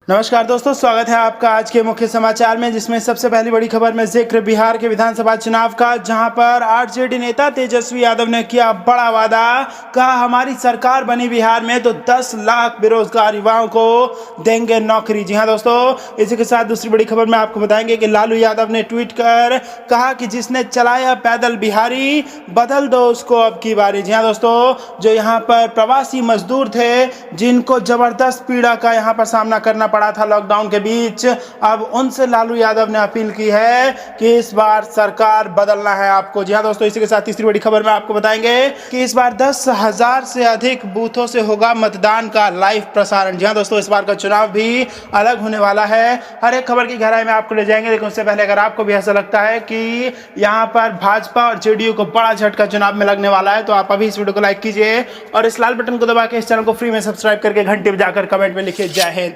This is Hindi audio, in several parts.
नमस्कार दोस्तों, स्वागत है आपका आज के मुख्य समाचार में, जिसमें सबसे पहली बड़ी खबर में जिक्र बिहार के विधानसभा चुनाव का, जहां पर आरजेडी नेता तेजस्वी यादव ने किया बड़ा वादा। कहा हमारी सरकार बनी बिहार में तो 10 लाख बेरोजगार युवाओं को देंगे नौकरी। जी हां दोस्तों, इसी के साथ दूसरी बड़ी खबर में आपको बताएंगे कि लालू यादव ने ट्वीट कर कहा कि जिसने चलाया पैदल बिहारी बदल दो उसको अब की बारी। जी हां दोस्तों, जो यहाँ पर प्रवासी मजदूर थे जिनको जबरदस्त पीड़ा का यहाँ पर सामना करना पड़ा था लॉकडाउन के बीच, अब उनसे लालू यादव ने अपील की है कि इस बार सरकार बदलना है आपको। जी हां दोस्तों, इसी के साथ तीसरी बड़ी खबर में आपको बताएंगे कि इस बार 10,000 से अधिक बूथों से होगा मतदान का लाइव प्रसारण। जी हां दोस्तों, इस बार का चुनाव भी अलग होने वाला है। हर एक खबर की गहराई में आपको ले जाएंगे, लेकिन उससे पहले अगर आपको भी ऐसा लगता है कि यहाँ पर भाजपा और जेडीयू को बड़ा झटका चुनाव में लगने वाला है, तो आप अभी इस वीडियो को लाइक कीजिए और इस लाल बटन को दबा के इस चैनल को फ्री में सब्सक्राइब करके घंटे बजाकर कमेंट में लिखिए जय हिंद।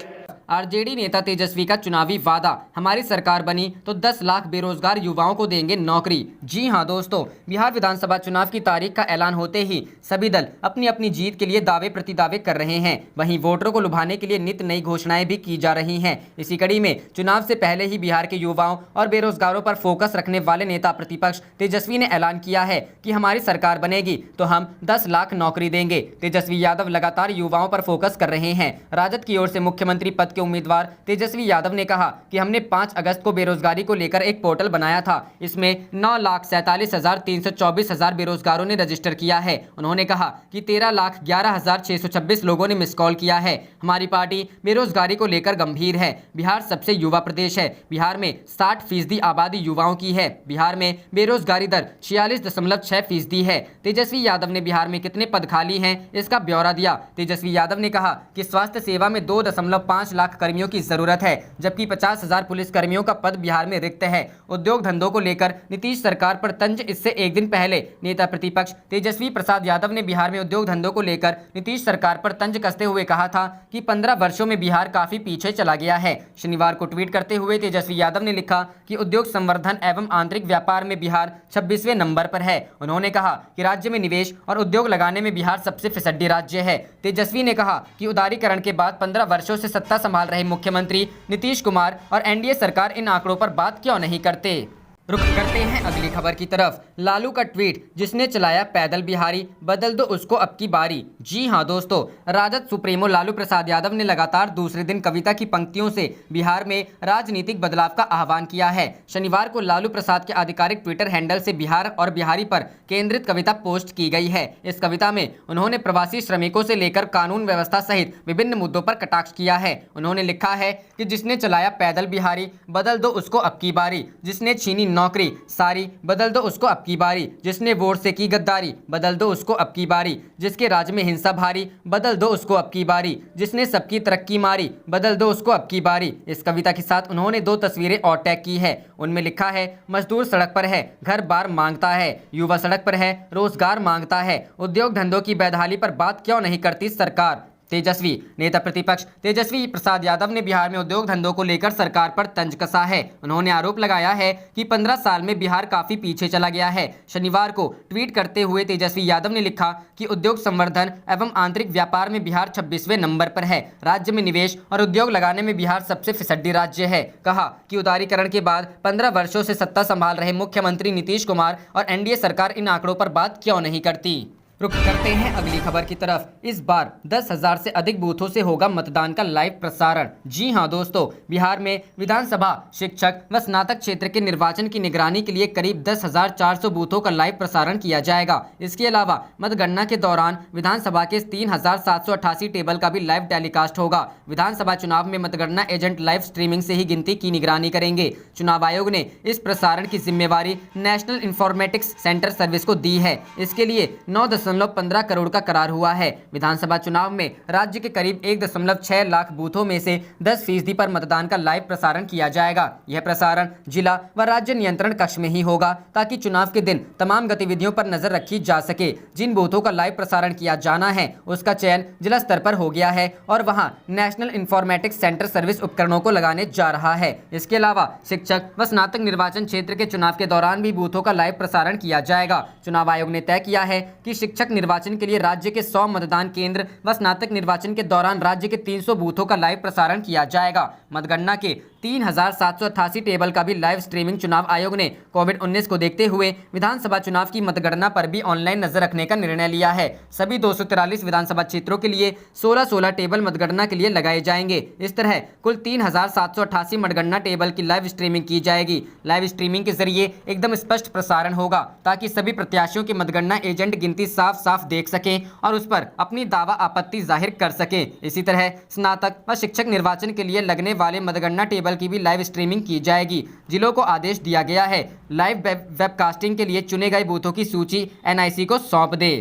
आरजेडी नेता तेजस्वी का चुनावी वादा, हमारी सरकार बनी तो 10 लाख बेरोजगार युवाओं को देंगे नौकरी। जी हां दोस्तों, बिहार विधानसभा चुनाव की तारीख का ऐलान होते ही सभी दल अपनी अपनी जीत के लिए दावे प्रतिदावे कर रहे हैं। वहीं वोटरों को लुभाने के लिए नित नई घोषणाएं भी की जा रही हैं। इसी कड़ी में चुनाव से पहले ही बिहार के युवाओं और बेरोजगारों पर फोकस रखने वाले नेता प्रतिपक्ष तेजस्वी ने ऐलान किया है कि हमारी सरकार बनेगी तो हम 10 लाख नौकरी देंगे। तेजस्वी यादव लगातार युवाओं पर फोकस कर रहे हैं। राजद की ओर से मुख्यमंत्री पद के उम्मीदवार तेजस्वी यादव ने कहा कि हमने 5 अगस्त को बेरोजगारी को लेकर एक पोर्टल बनाया था। इसमें 9,47,324 बेरोजगारों ने रजिस्टर किया है। उन्होंने कहा कि 13,11,626 लोगों ने मिस कॉल किया है। हमारी पार्टी बेरोजगारी को लेकर गंभीर है। बिहार सबसे युवा प्रदेश है। बिहार में 60% आबादी युवाओं की है। बिहार में बेरोजगारी दर 46.6% है। तेजस्वी यादव ने बिहार में कितने पद खाली हैं इसका ब्यौरा दिया। तेजस्वी यादव ने कहा कि स्वास्थ्य सेवा में 2.5 लाख कर्मियों की जरूरत है, जबकि 50,000 पुलिस कर्मियों का पद बिहार में रिक्त है। उद्योग धंधों को लेकर नीतीश सरकार पर तंज। इससे एक दिन पहले नेता प्रतिपक्ष तेजस्वी प्रसाद यादव ने बिहार में उद्योग धंधों को लेकर नीतीश सरकार पर तंज कसते हुए कहा था कि 15 वर्षों में बिहार काफी पीछे चला गया है। शनिवार को ट्वीट करते हुए तेजस्वी यादव ने लिखा कि उद्योग संवर्धन एवं आंतरिक व्यापार में बिहार 26वें नंबर पर है। उन्होंने कहा कि राज्य में निवेश और उद्योग लगाने में बिहार सबसे फिसड्डी राज्य है। तेजस्वी ने कहा कि उदारीकरण के बाद 15 वर्षों से सत्ता संभाल रहे मुख्यमंत्री नीतीश कुमार और एनडीए सरकार इन आंकड़ों पर बात क्यों नहीं करते। रुख करते हैं अगली खबर की तरफ। लालू का ट्वीट, जिसने चलाया पैदल बिहारी बदल दो उसको अब की बारी। जी हां दोस्तों, राजद सुप्रीमो लालू प्रसाद यादव ने लगातार दूसरे दिन कविता की पंक्तियों से बिहार में राजनीतिक बदलाव का आह्वान किया है। शनिवार को लालू प्रसाद के आधिकारिक ट्विटर हैंडल से बिहार और बिहारी पर केंद्रित कविता पोस्ट की गई है। इस कविता में उन्होंने प्रवासी श्रमिकों से लेकर कानून व्यवस्था सहित विभिन्न मुद्दों पर कटाक्ष किया है। उन्होंने लिखा है कि जिसने चलाया पैदल बिहारी बदल दो उसको अब की बारी, जिसने छीनी नौकरी सारी बदल दो उसको अब की बारी, जिसने वोट से की गद्दारी बदल दो उसको अब की बारी, जिसके राज में हिंसा भारी बदल दो उसको अब की बारी, जिसने सबकी तरक्की मारी बदल दो उसको अब की बारी। इस कविता के साथ उन्होंने 2 तस्वीरें और टैग की है। उनमें लिखा है, मजदूर सड़क पर है, घर बार मांगता है, युवा सड़क पर है, रोजगार मांगता है, उद्योग धंधों की बदहाली पर बात क्यों नहीं करती सरकार। तेजस्वी नेता प्रतिपक्ष तेजस्वी प्रसाद यादव ने बिहार में उद्योग धंधों को लेकर सरकार पर तंज कसा है। उन्होंने आरोप लगाया है कि 15 साल में बिहार काफी पीछे चला गया है। शनिवार को ट्वीट करते हुए तेजस्वी यादव ने लिखा कि उद्योग संवर्धन एवं आंतरिक व्यापार में बिहार 26वें नंबर पर है। राज्य में निवेश और उद्योग लगाने में बिहार सबसे फिसड्डी राज्य है। कहा कि उदारीकरण के बाद 15 वर्षों से सत्ता संभाल रहे मुख्यमंत्री नीतीश कुमार और एनडीए सरकार इन आंकड़ों पर बात क्यों नहीं करती। रुख करते हैं अगली खबर की तरफ। इस बार 10,000 से अधिक बूथों से होगा मतदान का लाइव प्रसारण। जी हां दोस्तों, बिहार में विधानसभा, शिक्षक व स्नातक क्षेत्र के निर्वाचन की निगरानी के लिए करीब 10,400 बूथों का लाइव प्रसारण किया जाएगा। इसके अलावा मतगणना के दौरान विधानसभा के 3,788 टेबल का भी लाइव टेलीकास्ट होगा। विधानसभा चुनाव में मतगणना एजेंट लाइव स्ट्रीमिंग से ही गिनती की निगरानी करेंगे। चुनाव आयोग ने इस प्रसारण की जिम्मेवारी नेशनल इंफॉर्मेटिक्स सेंटर सर्विस को दी है। इसके लिए 9.15 करोड़ का करार हुआ है। विधानसभा चुनाव में राज्य के करीब 1.6 लाख बूथों में से 10% पर मतदान का लाइव प्रसारण किया जाएगा। यह प्रसारण जिला व राज्य नियंत्रण कक्ष में ही होगा, ताकि चुनाव के दिन तमाम गतिविधियों पर नजर रखी जा सके। जिन बूथों का लाइव प्रसारण किया जाना है उसका चयन जिला स्तर पर हो गया है और वहां नेशनल इंफॉर्मेटिक्स सेंटर सर्विस उपकरणों को लगाने जा रहा है। इसके अलावा शिक्षक व स्नातक निर्वाचन क्षेत्र के चुनाव के दौरान भी बूथों का लाइव प्रसारण किया जाएगा। चुनाव आयोग ने तय किया है कि शिक्षक निर्वाचन के लिए राज्य के 100 मतदान केंद्र व स्नातक निर्वाचन के दौरान राज्य के 300 बूथों का लाइव प्रसारण किया जाएगा। मतगणना के 3788 टेबल का भी लाइव स्ट्रीमिंग चुनाव आयोग ने कोविड-19 को देखते हुए विधानसभा चुनाव की मतगणना पर भी ऑनलाइन नजर रखने का निर्णय लिया है। सभी 243 विधानसभा क्षेत्रों के लिए 16 टेबल मतगणना के लिए लगाए जाएंगे। इस तरह कुल 3788 मतगणना टेबल की लाइव स्ट्रीमिंग की जाएगी। लाइव स्ट्रीमिंग के जरिए एकदम स्पष्ट प्रसारण होगा ताकि सभी प्रत्याशियों की मतगणना एजेंट गिनती साफ साफ देख सकें और उस पर अपनी दावा आपत्ति जाहिर कर सकें। इसी तरह स्नातक व शिक्षक निर्वाचन के लिए लगने वाले मतगणना टेबल की भी लाइव स्ट्रीमिंग की जाएगी। जिलों को आदेश दिया गया है लाइव वेबकास्टिंग के लिए चुने गए बूथों की सूची एनआईसी को सौंप दे।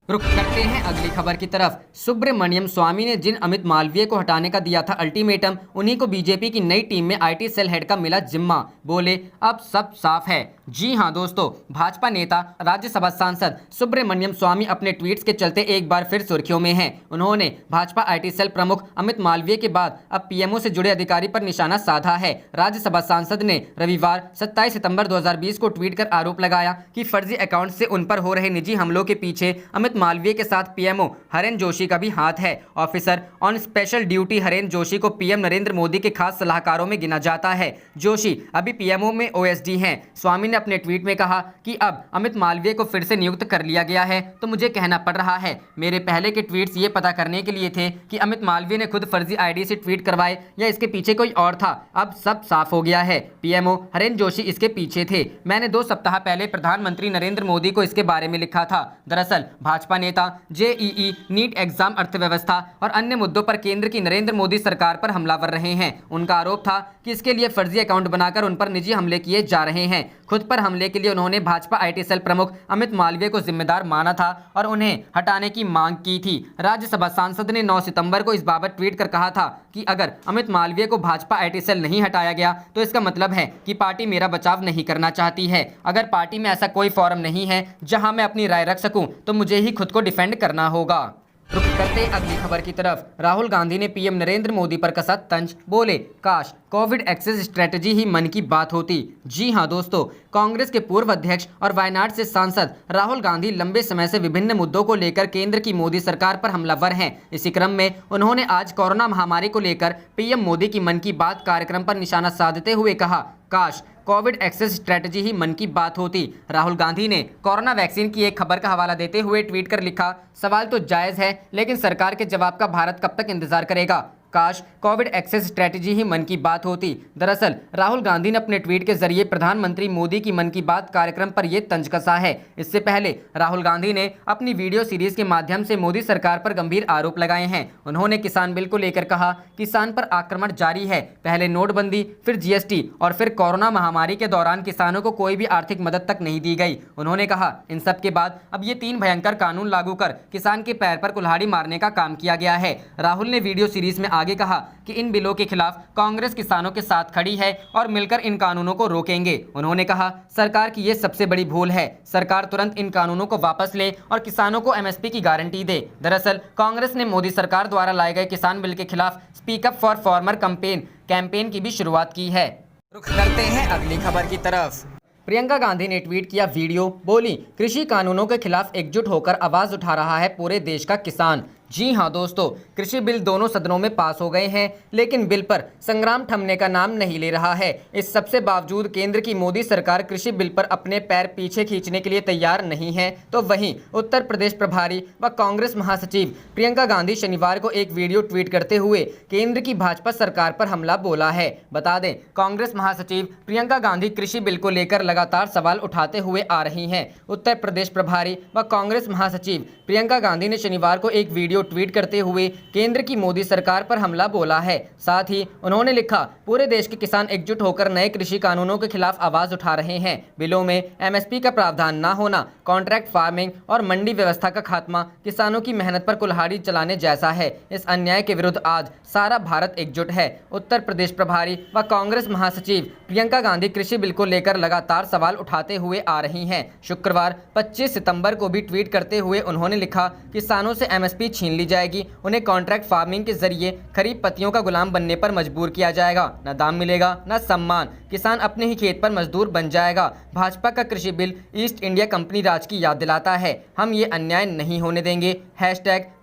रुख करते हैं अगली खबर की तरफ। सुब्रमण्यम स्वामी ने जिन अमित मालवीय को हटाने का दिया था अल्टीमेटम, उन्हीं को बीजेपी की नई टीम में आईटी सेल हेड का मिला जिम्मा। बोले अब सब साफ है। जी हां दोस्तों, भाजपा नेता राज्यसभा सांसद सुब्रमण्यम स्वामी अपने ट्वीट्स के चलते एक बार फिर सुर्खियों में हैं। उन्होंने भाजपा आईटी सेल प्रमुख अमित मालवीय के बाद अब पीएमओ से जुड़े अधिकारी पर निशाना साधा है। राज्यसभा सांसद ने रविवार 27 सितंबर 2020 को ट्वीट कर आरोप लगाया कि फर्जी अकाउंट से उन पर हो रहे निजी हमलों के पीछे अमित मालवीय के साथ पीएमओ हरेन जोशी का भी हाथ है। ऑफिसर ऑन स्पेशल ड्यूटी हरेन जोशी को पीएम नरेंद्र मोदी के खास सलाहकारों में गिना जाता है। जोशी अभी पीएमओ में ओएसडी हैं। स्वामी ने अपने ट्वीट में कहा कि अब अमित मालवीय को फिर से नियुक्त कर लिया गया है तो मुझे कहना पड़ रहा है। मेरे पहले के ट्वीट्स ये पता करने के लिए थे कि अमित मालवीय ने खुद फर्जी आईडी से ट्वीट करवाए या इसके पीछे कोई और था। अब सब साफ हो गया है। पीएमओ हरेन जोशी इसके पीछे थे। मैंने 2 सप्ताह पहले प्रधानमंत्री नरेंद्र मोदी को इसके बारे में लिखा था। दरअसल भाजपा नेता जेईई, नीट एग्जाम, अर्थव्यवस्था और अन्य मुद्दों पर केंद्र की नरेंद्र मोदी सरकार पर हमलावर रहे हैं। उनका आरोप था कि इसके लिए फर्जी अकाउंट बनाकर उन पर निजी हमले किए जा रहे हैं। खुद पर हमले के लिए उन्होंने भाजपा आईटी सेल प्रमुख अमित मालवीय को जिम्मेदार माना था और उन्हें हटाने की मांग की थी। राज्यसभा सांसद ने 9 सितंबर को इस बाबत ट्वीट कर कहा था कि अगर अमित मालवीय को भाजपा आईटी सेल नहीं हटाया गया तो इसका मतलब है कि पार्टी मेरा बचाव नहीं करना चाहती है। अगर पार्टी में ऐसा कोई फोरम नहीं है जहां मैं अपनी राय रख सकूं तो मुझे ही खुद को डिफेंड करना होगा। रुक करते अगली खबर की तरफ। राहुल गांधी ने पीएम नरेंद्र मोदी पर कसा तंज। बोले काश कोविड एक्सेस स्ट्रेटजी ही मन की बात होती। जी हां दोस्तों, कांग्रेस के पूर्व अध्यक्ष और वायनाड से सांसद राहुल गांधी लंबे समय से विभिन्न मुद्दों को लेकर केंद्र की मोदी सरकार पर हमलावर हैं। इसी क्रम में उन्होंने आज कोरोना महामारी को लेकर पीएम मोदी की मन की बात कार्यक्रम पर निशाना साधते हुए कहा काश कोविड एक्सेस स्ट्रेटजी ही मन की बात होती। राहुल गांधी ने कोरोना वैक्सीन की एक खबर का हवाला देते हुए ट्वीट कर लिखा, सवाल तो जायज़ है लेकिन सरकार के जवाब का भारत कब तक इंतजार करेगा। काश कोविड एक्सेस स्ट्रेटजी ही मन की बात होती। दरअसल राहुल गांधी ने अपने ट्वीट के जरिए प्रधानमंत्री मोदी की मन की बात कार्यक्रम पर यह तंज कसा है। इससे पहले राहुल गांधी ने अपनी वीडियो सीरीज के माध्यम से मोदी सरकार पर गंभीर आरोप लगाए हैं। उन्होंने किसान बिल को लेकर कहा, किसान पर आक्रमण जारी है। पहले नोटबंदी, फिर जीएसटी और फिर कोरोना महामारी के दौरान किसानों को कोई भी आर्थिक मदद तक नहीं दी गई। उन्होंने कहा इन सब के बाद अब ये 3 भयंकर कानून लागू कर किसान के पैर पर कुल्हाड़ी मारने का काम किया गया है। राहुल ने वीडियो सीरीज में आगे कहा कि इन बिलों के खिलाफ कांग्रेस किसानों के साथ खड़ी है और मिलकर इन कानूनों को रोकेंगे। उन्होंने कहा सरकार की ये सबसे बड़ी भूल है। सरकार तुरंत इन कानूनों को वापस ले और किसानों को एमएसपी की गारंटी दे। दरअसल कांग्रेस ने मोदी सरकार द्वारा लाए गए किसान बिल के खिलाफ speak up for farmer campaign की भी शुरुआत की है। रुख करते हैं अगली खबर की तरफ। प्रियंका गांधी ने ट्वीट किया वीडियो, बोली कृषि कानूनों के खिलाफ एकजुट होकर आवाज उठा रहा है पूरे देश का किसान। जी हां दोस्तों, कृषि बिल दोनों सदनों में पास हो गए हैं लेकिन बिल पर संग्राम थमने का नाम नहीं ले रहा है। इस सबसे बावजूद केंद्र की मोदी सरकार कृषि बिल पर अपने पैर पीछे खींचने के लिए तैयार नहीं है। तो वहीं उत्तर प्रदेश प्रभारी व कांग्रेस महासचिव प्रियंका गांधी शनिवार को एक वीडियो ट्वीट करते हुए केंद्र की भाजपा सरकार पर हमला बोला है। बता दें, कांग्रेस महासचिव प्रियंका गांधी कृषि बिल को लेकर लगातार सवाल उठाते हुए आ रही हैं। उत्तर प्रदेश प्रभारी व कांग्रेस महासचिव प्रियंका गांधी ने शनिवार को एक वीडियो ट्वीट करते हुए केंद्र की मोदी सरकार पर हमला बोला है। साथ ही उन्होंने लिखा, पूरे देश के किसान एकजुट होकर नए कृषि कानूनों के खिलाफ आवाज उठा रहे हैं। बिलों में एमएसपी का प्रावधान न होना, कॉन्ट्रैक्ट फार्मिंग और मंडी व्यवस्था का खात्मा किसानों की मेहनत पर कुल्हाड़ी चलाने जैसा है। इस अन्याय के विरुद्ध आज सारा भारत एकजुट है। उत्तर प्रदेश प्रभारी व कांग्रेस महासचिव प्रियंका गांधी कृषि बिल को लेकर लगातार सवाल उठाते हुए आ रही हैं। शुक्रवार 25 सितंबर को भी ट्वीट करते हुए उन्होंने लिखा, किसानों से एमएसपी छीन ली जाएगी, उन्हें कॉन्ट्रैक्ट फार्मिंग के जरिए खरीफ पत्तियों का गुलाम बनने पर मजबूर किया जाएगा। न दाम मिलेगा न सम्मान, किसान अपने ही खेत पर मजदूर बन जाएगा। भाजपा का कृषि बिल ईस्ट इंडिया कंपनी राज की याद दिलाता है। हम ये अन्याय नहीं होने देंगे।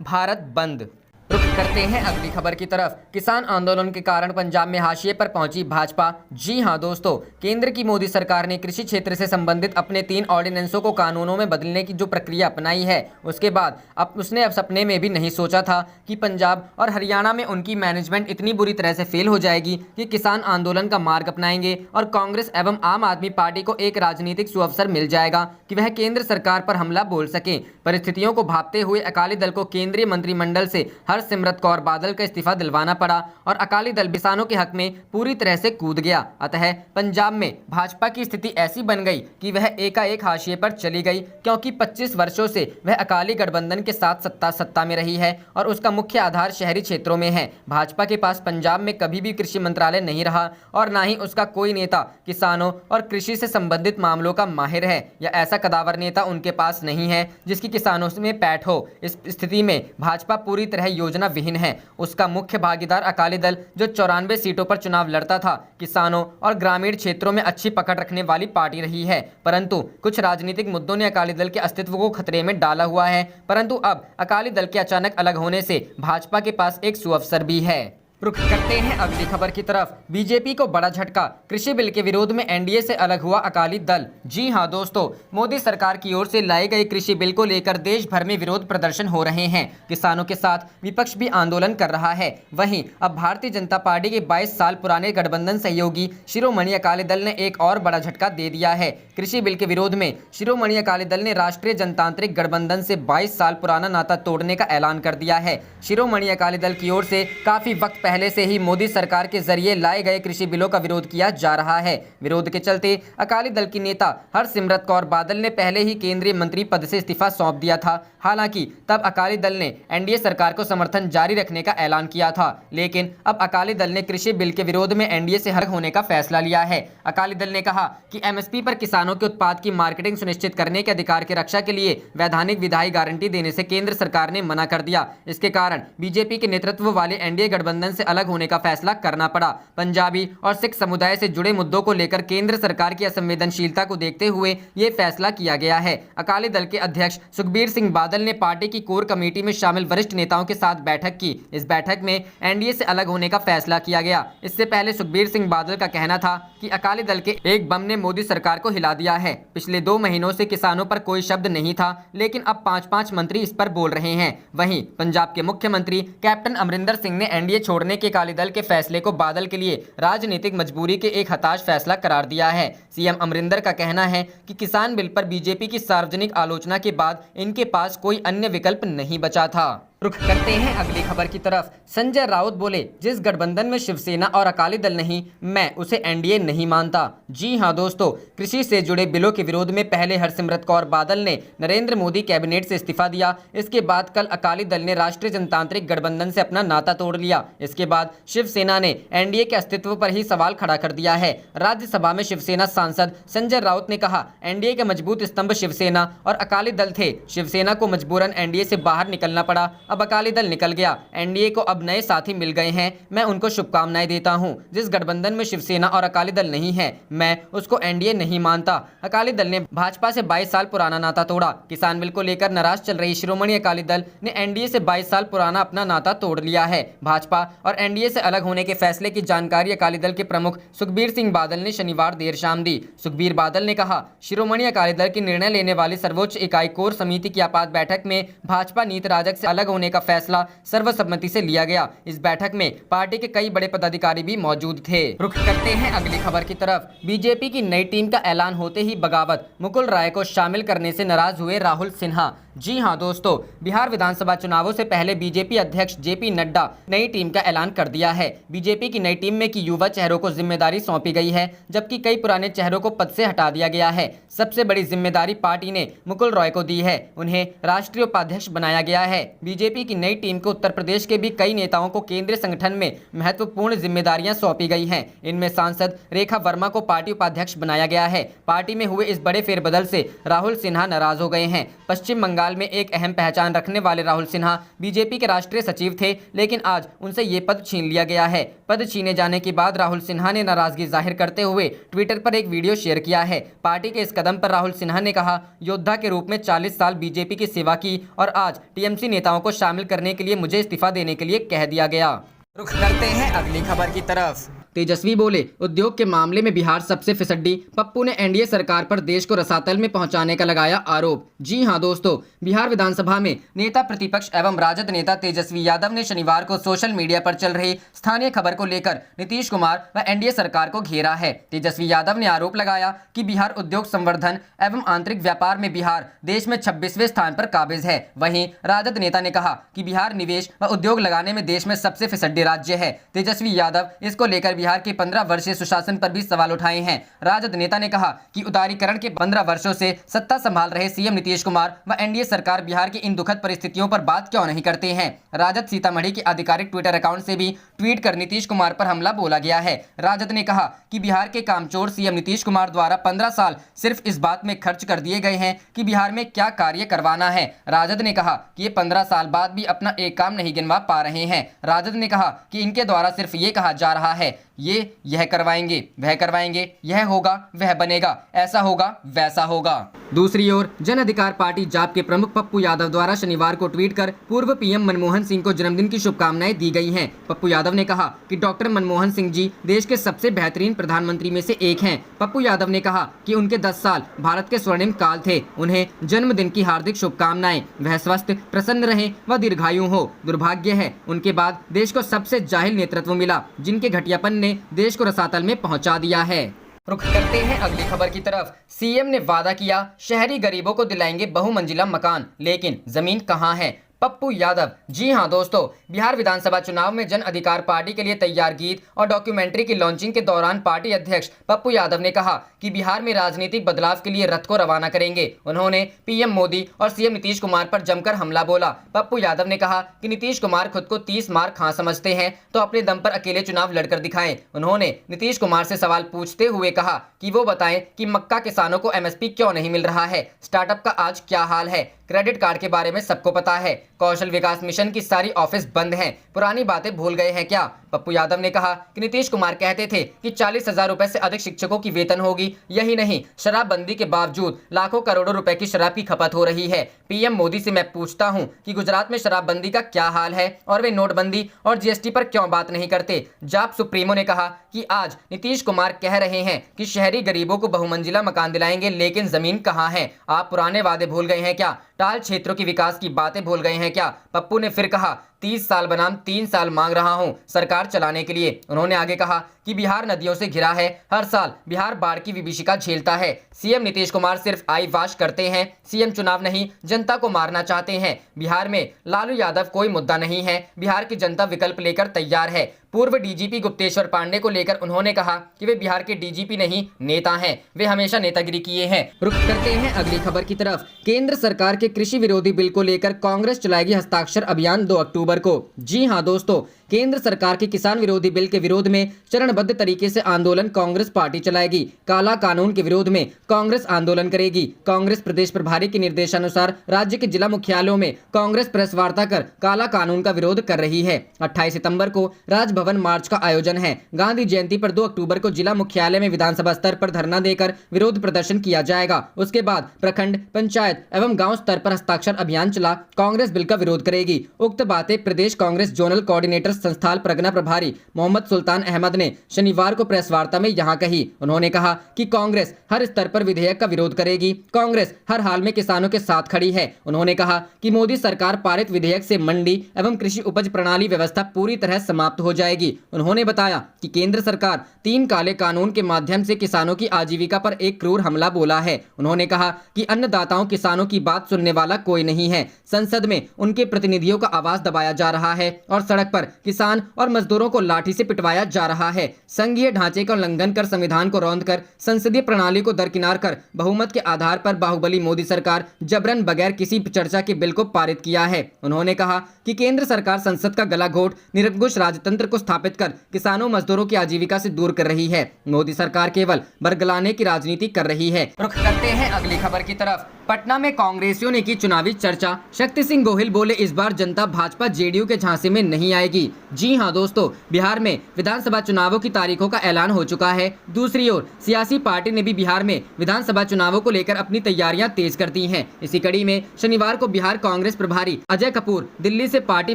#भारत बंद। रुख करते हैं अगली खबर की तरफ। किसान आंदोलन के कारण पंजाब में हाशिए पर पहुंची भाजपा। जी हां दोस्तों, केंद्र की मोदी सरकार ने कृषि क्षेत्र से संबंधित अपने 3 ऑर्डिनेंसों को कानूनों में बदलने की जो प्रक्रिया अपनाई है, उसके बाद अब उसने अब सपने में भी नहीं सोचा था कि पंजाब और हरियाणा में उनकी मैनेजमेंट इतनी बुरी तरह से फेल हो जाएगी कि किसान आंदोलन का मार्ग अपनाएंगे और कांग्रेस एवं आम आदमी पार्टी को एक राजनीतिक सुअवसर मिल जाएगा कि वह केंद्र सरकार पर हमला बोल सके। परिस्थितियों को भांपते हुए अकाली दल को केंद्रीय मंत्रिमंडल से हरसिमरत कौर बादल का इस्तीफा दिलवाना पड़ा और अकाली दल किसानों के हक में पूरी तरह से कूद गया। अतः पंजाब में भाजपा की स्थिति ऐसी बन गई कि वह एकाएक हाशिए पर चली गई, क्योंकि 25 वर्षों से वह अकाली गठबंधन के साथ सत्ता में रही है और उसका मुख्य आधार शहरी क्षेत्रों में है। भाजपा के पास पंजाब में कभी भी कृषि मंत्रालय नहीं रहा और ना ही उसका कोई नेता किसानों और कृषि से संबंधित मामलों का माहिर है या ऐसा कदावर नेता उनके पास नहीं है जिसकी किसानों में पैठ हो। इस स्थिति में भाजपा पूरी तरह योजना विहीन है। उसका मुख्य भागीदार अकाली दल जो 94 सीटों पर चुनाव लड़ता था, किसानों और ग्रामीण क्षेत्रों में अच्छी पकड़ रखने वाली पार्टी रही है, परंतु कुछ राजनीतिक मुद्दों ने अकाली दल के अस्तित्व को खतरे में डाला हुआ है। परंतु अब अकाली दल के अचानक अलग होने से भाजपा के पास एक सुअवसर भी है। रुख करते हैं अगली खबर की तरफ। बीजेपी को बड़ा झटका, कृषि बिल के विरोध में एनडीए से अलग हुआ अकाली दल। जी हां दोस्तों, मोदी सरकार की ओर से लाए गए कृषि बिल को लेकर देश भर में विरोध प्रदर्शन हो रहे हैं। किसानों के साथ विपक्ष भी आंदोलन कर रहा है। वहीं अब भारतीय जनता पार्टी के 22 साल पुराने गठबंधन सहयोगी शिरोमणि अकाली दल ने एक और बड़ा झटका दे दिया है। कृषि बिल के विरोध में शिरोमणि अकाली दल ने राष्ट्रीय जनतांत्रिक गठबंधन से 22 साल पुराना नाता तोड़ने का ऐलान कर दिया है। शिरोमणि अकाली दल की ओर से काफी वक्त पहले से ही मोदी सरकार के जरिए लाए गए कृषि बिलों का विरोध किया जा रहा है। विरोध के चलते अकाली दल की नेता हरसिमरत कौर बादल ने पहले ही केंद्रीय मंत्री पद से इस्तीफा सौंप दिया था। हालांकि तब अकाली दल ने एनडीए सरकार को समर्थन जारी रखने का ऐलान किया था, लेकिन अब अकाली दल ने कृषि बिल के विरोध में एनडीए से अलग होने का फैसला लिया है। अकाली दल ने कहा कि एमएसपी पर किसानों के उत्पाद की मार्केटिंग सुनिश्चित करने के अधिकार की रक्षा के लिए वैधानिक विधायी गारंटी देने से केंद्र सरकार ने मना कर दिया। इसके कारण बीजेपी के नेतृत्व वाले एनडीए गठबंधन से अलग होने का फैसला करना पड़ा। पंजाबी और सिख समुदाय से जुड़े मुद्दों को लेकर केंद्र सरकार की असंवेदनशीलता को देखते हुए ये फैसला किया गया है। अकाली दल के अध्यक्ष सुखबीर सिंह बादल ने पार्टी की कोर कमेटी में शामिल वरिष्ठ नेताओं के साथ बैठक की। इस बैठक में एनडीए से अलग होने का फैसला किया गया। इससे पहले सुखबीर सिंह बादल का कहना था कि अकाली दल के एक बम ने मोदी सरकार को हिला दिया है। पिछले 2 महीनों से किसानों पर कोई शब्द नहीं था, लेकिन अब 5-5 मंत्री इस पर बोल रहे हैं। वहीं पंजाब के मुख्यमंत्री कैप्टन अमरिंदर सिंह ने एनडीए छोड़ने के अकाली दल के फैसले को बादल के लिए राजनीतिक मजबूरी के एक हताश फैसला करार दिया है। सीएम अमरिंदर का कहना है कि किसान बिल पर बीजेपी की सार्वजनिक आलोचना के बाद इनके पास कोई अन्य विकल्प नहीं बचा था। रुख करते हैं अगली खबर की तरफ। संजय राउत बोले, जिस गठबंधन में शिवसेना और अकाली दल नहीं, मैं उसे एनडीए नहीं मानता। जी हां दोस्तों, कृषि से जुड़े बिलों के विरोध में पहले हरसिमरत कौर बादल ने नरेंद्र मोदी कैबिनेट से इस्तीफा दिया। इसके बाद कल अकाली दल ने राष्ट्रीय जनतांत्रिक गठबंधन से अपना नाता तोड़ लिया। इसके बाद शिवसेना ने एनडीए के अस्तित्व पर ही सवाल खड़ा कर दिया है। राज्यसभा में शिवसेना सांसद संजय राउत ने कहा, एनडीए के मजबूत स्तंभ शिवसेना और अकाली दल थे। शिवसेना को मजबूरन एनडीए से बाहर निकलना पड़ा। अब अकाली दल निकल गया, एनडीए को अब नए साथी मिल गए हैं। मैं उनको शुभकामनाएं देता हूं। जिस गठबंधन में शिवसेना और अकाली दल नहीं है, मैं उसको एनडीए नहीं मानता। अकाली दल ने भाजपा से 22 साल पुराना नाता तोड़ा। किसान बिल को लेकर नाराज चल रही शिरोमणि अकाली दल ने एनडीए से 22 साल पुराना अपना नाता तोड़ लिया है। भाजपा और एनडीए से अलग होने के फैसले की जानकारी अकाली दल के प्रमुख सुखबीर सिंह बादल ने शनिवार देर शाम दी। सुखबीर बादल ने कहा, शिरोमणि अकाली दल की निर्णय लेने वाली सर्वोच्च इकाई कोर समिति की आपात बैठक में भाजपा नीति राजग से अलग होने का फैसला सर्वसम्मति से लिया गया। इस बैठक में पार्टी के कई बड़े पदाधिकारी भी मौजूद थे। रुख करते हैं अगली खबर की तरफ। बीजेपी की नई टीम का ऐलान होते ही बगावत, मुकुल राय को शामिल करने से नाराज हुए राहुल सिन्हा। जी हां दोस्तों, बिहार विधानसभा चुनावों से पहले बीजेपी अध्यक्ष जेपी नड्डा नई टीम का ऐलान कर दिया है। बीजेपी की नई टीम में की युवा चेहरों को जिम्मेदारी सौंपी गई है, जबकि कई पुराने चेहरों को पद से हटा दिया गया है। सबसे बड़ी जिम्मेदारी पार्टी ने मुकुल रॉय को दी है, उन्हें राष्ट्रीय उपाध्यक्ष बनाया गया है। बीजेपी की नई टीम को उत्तर प्रदेश के भी कई नेताओं को केंद्रीय संगठन में महत्वपूर्ण जिम्मेदारियां सौंपी गई हैं। इनमें सांसद रेखा वर्मा को पार्टी उपाध्यक्ष बनाया गया है। पार्टी में हुए इस बड़े फेरबदल से राहुल सिन्हा नाराज हो गए हैं। पश्चिम बंगाल काल में एक अहम पहचान रखने वाले राहुल सिन्हा बीजेपी के राष्ट्रीय सचिव थे, लेकिन आज उनसे ये पद छीन लिया गया है। पद छीने जाने के बाद राहुल सिन्हा ने नाराजगी जाहिर करते हुए ट्विटर पर एक वीडियो शेयर किया है। पार्टी के इस कदम पर राहुल सिन्हा ने कहा, योद्धा के रूप में 40 साल बीजेपी की सेवा की और आज टीएमसी नेताओं को शामिल करने के लिए मुझे इस्तीफा देने के लिए कह दिया गया। रुख करते हैं अगली खबर की तरफ। तेजस्वी बोले, उद्योग के मामले में बिहार सबसे फिसड्डी। पप्पू ने एनडीए सरकार पर देश को रसातल में पहुंचाने का लगाया आरोप। जी हां दोस्तों, बिहार विधानसभा में नेता प्रतिपक्ष एवं राजद नेता तेजस्वी यादव ने शनिवार को सोशल मीडिया पर चल रही स्थानीय खबर को लेकर नीतीश कुमार व एनडीए सरकार को घेरा है। तेजस्वी यादव ने आरोप लगाया कि बिहार उद्योग संवर्धन एवं आंतरिक व्यापार में बिहार देश में 26वें स्थान पर काबिज है। वहीं राजद नेता ने कहा कि बिहार निवेश व उद्योग लगाने में देश में सबसे फिसड्डी राज्य है। तेजस्वी यादव इसको लेकर बिहार के 15 वर्षीय सुशासन पर भी सवाल उठाए हैं। राजद नेता ने कहा कि उदारीकरण के 15 वर्षों से सत्ता संभाल रहे सीएम नीतीश कुमार व एनडीए सरकार बिहार की इन दुखद परिस्थितियों पर बात क्यों नहीं करते हैं। राजद सीतामढ़ी के आधिकारिक ट्विटर अकाउंट से भी ट्वीट कर नीतीश कुमार पर हमला बोला गया है। राजद ने कहा कि बिहार के कामचोर सीएम नीतीश कुमार द्वारा 15 साल सिर्फ इस बात में खर्च कर दिए गए हैं कि बिहार में क्या कार्य करवाना है। राजद ने कहा कि ये 15 साल बाद भी अपना एक काम नहीं गिनवा पा रहे हैं। राजद ने कहा कि इनके द्वारा सिर्फ ये कहा जा रहा है यह करवाएंगे, वह करवाएंगे, यह होगा, वह बनेगा, ऐसा होगा, वैसा होगा। दूसरी ओर जन अधिकार पार्टी जाप के प्रमुख पप्पू यादव द्वारा शनिवार को ट्वीट कर पूर्व पीएम मनमोहन सिंह को जन्मदिन की शुभकामनाएं दी गई हैं। पप्पू यादव ने कहा कि डॉक्टर मनमोहन सिंह जी देश के सबसे बेहतरीन प्रधानमंत्री में से एक हैं। पप्पू यादव ने कहा कि उनके 10 साल भारत के स्वर्णिम काल थे। उन्हें जन्मदिन की हार्दिक शुभकामनाएं। वह स्वस्थ, प्रसन्न रहें व दीर्घायु हो। दुर्भाग्य है उनके बाद देश को सबसे जाहिल नेतृत्व मिला, जिनके घटियापन ने देश को रसातल में पहुंचा दिया है। रुख करते हैं अगली खबर की तरफ। सीएम ने वादा किया शहरी गरीबों को दिलाएंगे बहुमंजिला मकान, लेकिन जमीन कहां है। पप्पू यादव। जी हां दोस्तों, बिहार विधानसभा चुनाव में जन अधिकार पार्टी के लिए तैयार गीत और डॉक्यूमेंट्री की लॉन्चिंग के दौरान पार्टी अध्यक्ष पप्पू यादव ने कहा कि बिहार में राजनीतिक बदलाव के लिए रथ को रवाना करेंगे। उन्होंने पीएम मोदी और सीएम नीतीश कुमार पर जमकर हमला बोला। पप्पू यादव ने कहा कि नीतीश कुमार खुद को 30 मार खां समझते हैं तो अपने दम पर अकेले चुनाव लड़कर दिखाएं। उन्होंने नीतीश कुमार से सवाल पूछते हुए कहा कि वो बताएं कि मक्का किसानों को एमएसपी क्यों नहीं मिल रहा है। स्टार्टअप का आज क्या हाल है। क्रेडिट कार्ड के बारे में सबको पता है। कौशल विकास मिशन की सारी ऑफिस बंद हैं। पुरानी बातें भूल गए हैं क्या। पप्पू यादव ने कहा कि नीतीश कुमार कहते थे कि 40,000 रुपए से अधिक शिक्षकों की वेतन होगी। यही नहीं, शराबबंदी के बावजूद लाखों करोड़ों रुपए की शराब की खपत हो रही है। पीएम मोदी से मैं पूछता हूं कि गुजरात में शराबबंदी का क्या हाल है और वे नोटबंदी और जीएसटी पर क्यों बात नहीं करते। जाप सुप्रीमो ने कहा कि आज नीतीश कुमार कह रहे हैं कि शहरी गरीबों को बहुमंजिला मकान दिलाएंगे, लेकिन जमीन कहां है। आप पुराने वादे भूल गए हैं क्या। टाल क्षेत्रों की विकास की बातें भूल गए हैं क्या। पप्पू ने फिर कहा 30 साल बनाम 3 साल मांग रहा हूं सरकार चलाने के लिए। उन्होंने आगे कहा कि बिहार नदियों से घिरा है। हर साल बिहार बाढ़ की विभीषिका झेलता है। सीएम नीतीश कुमार सिर्फ आई वाश करते हैं। सीएम चुनाव नहीं, जनता को मारना चाहते हैं। बिहार में लालू यादव कोई मुद्दा नहीं है। बिहार की जनता विकल्प लेकर तैयार है। पूर्व डीजीपी गुप्तेश्वर पांडे को लेकर उन्होंने कहा कि वे बिहार के डीजीपी नहीं, नेता हैं। वे हमेशा नेतागिरी किए हैं। रुख करते हैं अगली खबर की तरफ। केंद्र सरकार के कृषि विरोधी बिल को लेकर कांग्रेस चलाएगी हस्ताक्षर अभियान 2 अक्टूबर को। जी हां दोस्तों, केंद्र सरकार के किसान विरोधी बिल के विरोध में चरणबद्ध तरीके से आंदोलन कांग्रेस पार्टी चलाएगी। काला कानून के विरोध में कांग्रेस आंदोलन करेगी। कांग्रेस प्रदेश प्रभारी के निर्देशानुसार राज्य के जिला मुख्यालयों में कांग्रेस प्रेस वार्ता कर काला कानून का विरोध कर रही है। 28 सितंबर को राजभवन मार्च का आयोजन है। गांधी जयंती पर 2 अक्टूबर को जिला मुख्यालय में विधानसभा स्तर पर धरना देकर विरोध प्रदर्शन किया जाएगा। उसके बाद प्रखंड, पंचायत एवं गाँव स्तर पर हस्ताक्षर अभियान चला कांग्रेस बिल का विरोध करेगी। उक्त बातें प्रदेश कांग्रेस जोनल कोऑर्डिनेटर संस्थान परगना प्रभारी मोहम्मद सुल्तान अहमद ने शनिवार को प्रेस वार्ता में यहां कही। उन्होंने कहा कि कांग्रेस हर स्तर पर विधेयक का विरोध करेगी। कांग्रेस हर हाल में किसानों के साथ खड़ी है। उन्होंने कहा कि मोदी सरकार पारित विधेयक से मंडी एवं कृषि उपज प्रणाली व्यवस्था पूरी तरह समाप्त हो जाएगी। उन्होंने बताया कि केंद्र सरकार 3 काले कानून के माध्यम से किसानों की आजीविका पर एक क्रूर हमला बोला है। उन्होंने कहा कि अन्नदाताओं किसानों की बात सुनने वाला कोई नहीं है। संसद में उनके प्रतिनिधियों का आवाज दबाया जा रहा है और सड़क पर किसान और मजदूरों को लाठी से पिटवाया जा रहा है। संघीय ढांचे का उल्लंघन कर संविधान को रौंद कर संसदीय प्रणाली को दरकिनार कर बहुमत के आधार पर बाहुबली मोदी सरकार जबरन बगैर किसी चर्चा के बिल को पारित किया है। उन्होंने कहा कि केंद्र सरकार संसद का गला घोट निरंकुश राजतंत्र को स्थापित कर किसानों मजदूरों की आजीविका से दूर कर रही है। मोदी सरकार केवल बरगलाने की राजनीति कर रही है। रुख करते हैं अगली खबर की तरफ। पटना में कांग्रेसियों ने की चुनावी चर्चा। शक्ति सिंह गोहिल बोले, इस बार जनता भाजपा जेडीयू के झांसे में नहीं आएगी। जी हां दोस्तों, बिहार में विधानसभा चुनावों की तारीखों का ऐलान हो चुका है। दूसरी ओर सियासी पार्टी ने भी बिहार में विधानसभा चुनावों को लेकर अपनी तैयारियां तेज कर दी हैं। इसी कड़ी में शनिवार को बिहार कांग्रेस प्रभारी अजय कपूर, दिल्ली से पार्टी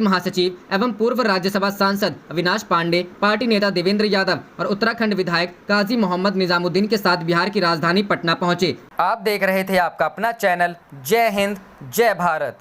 महासचिव एवं पूर्व राज्यसभा सांसद अविनाश पांडे, पार्टी नेता देवेंद्र यादव और उत्तराखंड विधायक काजी मोहम्मद निजामुद्दीन के साथ बिहार की राजधानी पटना पहुंचे। आप देख रहे थे आपका अपना चैनल जय हिंद जय भारत।